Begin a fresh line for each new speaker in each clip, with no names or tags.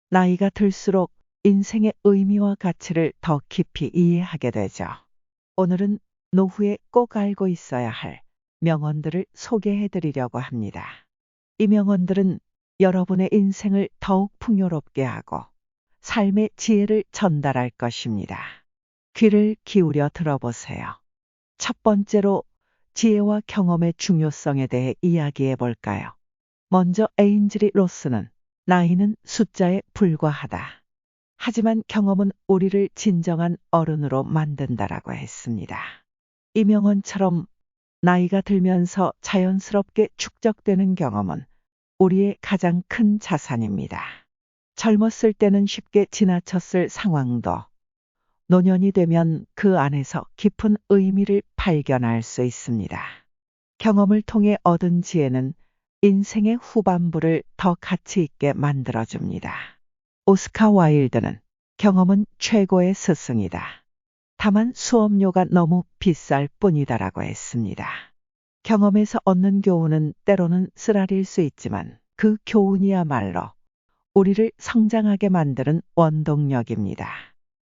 나이가 들수록 인생의 의미와 가치를 더 깊이 이해하게 되죠. 오늘은 노후에 꼭 알고 있어야 할 명언들을 소개해 드리려고 합니다. 이 명언들은 여러분의 인생을 더욱 풍요롭게 하고 삶의 지혜를 전달할 것입니다. 귀를 기울여 들어보세요. 첫 번째로 지혜와 경험의 중요성에 대해 이야기해 볼까요? 먼저 에인즐리 로스는 나이는 숫자에 불과하다. 하지만 경험은 우리를 진정한 어른으로 만든다라고 했습니다. 이 명언처럼 나이가 들면서 자연스럽게 축적되는 경험은 우리의 가장 큰 자산입니다. 젊었을 때는 쉽게 지나쳤을 상황도 노년이 되면 그 안에서 깊은 의미를 발견할 수 있습니다. 경험을 통해 얻은 지혜는 인생의 후반부를 더 가치 있게 만들어줍니다. 오스카 와일드는 경험은 최고의 스승이다. 다만 수업료가 너무 비쌀 뿐이다라고 했습니다. 경험에서 얻는 교훈은 때로는 쓰라릴 수 있지만 그 교훈이야말로 우리를 성장하게 만드는 원동력입니다.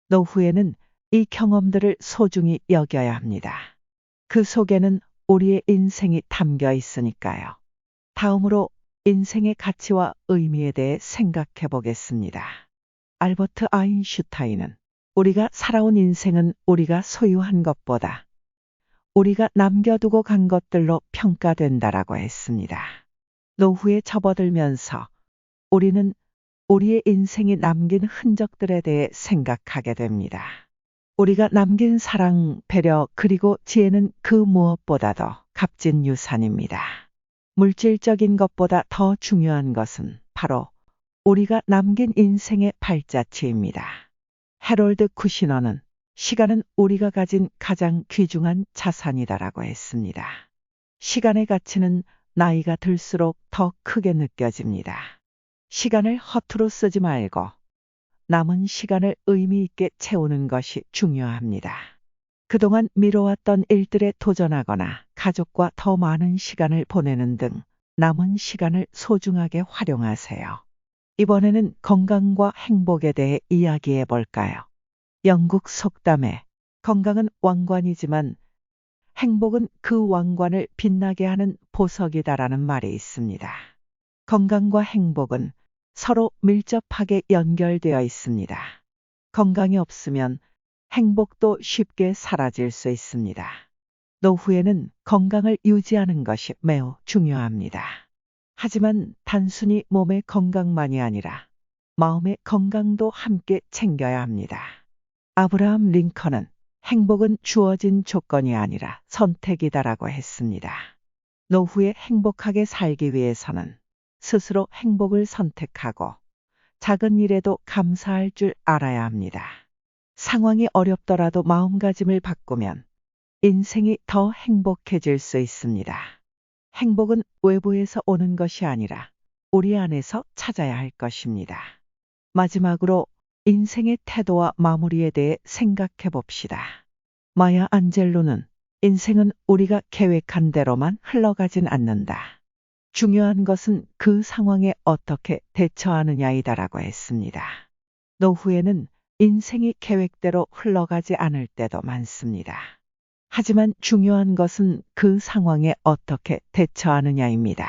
노후에는 이 경험들을 소중히 여겨야 합니다. 그 속에는 우리의 인생이 담겨 있으니까요. 다음으로 인생의 가치와 의미에 대해 생각해 보겠습니다. 알버트 아인슈타인은 우리가 살아온 인생은 우리가 소유한 것보다 우리가 남겨두고 간 것들로 평가된다라고 했습니다. 노후에 접어들면서 우리는 우리의 인생이 남긴 흔적들에 대해 생각하게 됩니다. 우리가 남긴 사랑, 배려, 그리고 지혜는 그 무엇보다도 값진 유산입니다. 물질적인 것보다 더 중요한 것은 바로 우리가 남긴 인생의 발자취입니다. 해롤드 쿠시너는 시간은 우리가 가진 가장 귀중한 자산이다라고 했습니다. 시간의 가치는 나이가 들수록 더 크게 느껴집니다. 시간을 허투루 쓰지 말고 남은 시간을 의미 있게 채우는 것이 중요합니다. 그동안 미뤄왔던 일들에 도전하거나 가족과 더 많은 시간을 보내는 등 남은 시간을 소중하게 활용하세요. 이번에는 건강과 행복에 대해 이야기해 볼까요? 영국 속담에 건강은 왕관이지만 행복은 그 왕관을 빛나게 하는 보석이다라는 말이 있습니다. 건강과 행복은 서로 밀접하게 연결되어 있습니다. 건강이 없으면 행복도 쉽게 사라질 수 있습니다. 노후에는 건강을 유지하는 것이 매우 중요합니다. 하지만 단순히 몸의 건강만이 아니라 마음의 건강도 함께 챙겨야 합니다. 아브라함 링컨은 행복은 주어진 조건이 아니라 선택이다라고 했습니다. 노후에 행복하게 살기 위해서는 스스로 행복을 선택하고 작은 일에도 감사할 줄 알아야 합니다. 상황이 어렵더라도 마음가짐을 바꾸면 인생이 더 행복해질 수 있습니다. 행복은 외부에서 오는 것이 아니라 우리 안에서 찾아야 할 것입니다. 마지막으로 인생의 태도와 마무리에 대해 생각해 봅시다. 마야 안젤로는 인생은 우리가 계획한 대로만 흘러가진 않는다. 중요한 것은 그 상황에 어떻게 대처하느냐이다라고 했습니다. 노후에는 인생이 계획대로 흘러가지 않을 때도 많습니다. 하지만 중요한 것은 그 상황에 어떻게 대처하느냐입니다.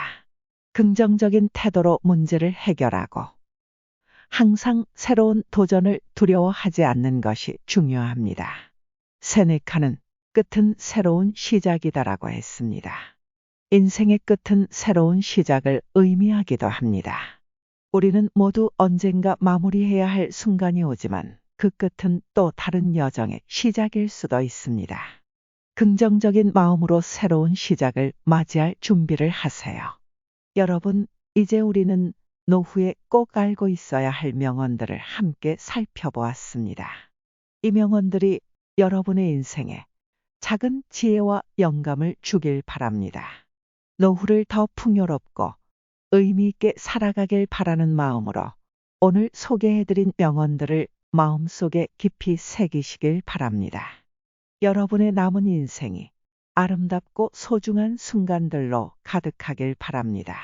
긍정적인 태도로 문제를 해결하고 항상 새로운 도전을 두려워하지 않는 것이 중요합니다. 세네카는 끝은 새로운 시작이다라고 했습니다. 인생의 끝은 새로운 시작을 의미하기도 합니다. 우리는 모두 언젠가 마무리해야 할 순간이 오지만 그 끝은 또 다른 여정의 시작일 수도 있습니다. 긍정적인 마음으로 새로운 시작을 맞이할 준비를 하세요. 여러분, 이제 우리는 노후에 꼭 알고 있어야 할 명언들을 함께 살펴보았습니다. 이 명언들이 여러분의 인생에 작은 지혜와 영감을 주길 바랍니다. 노후를 더 풍요롭고 의미 있게 살아가길 바라는 마음으로 오늘 소개해드린 명언들을 마음속에 깊이 새기시길 바랍니다. 여러분의 남은 인생이 아름답고 소중한 순간들로 가득하길 바랍니다.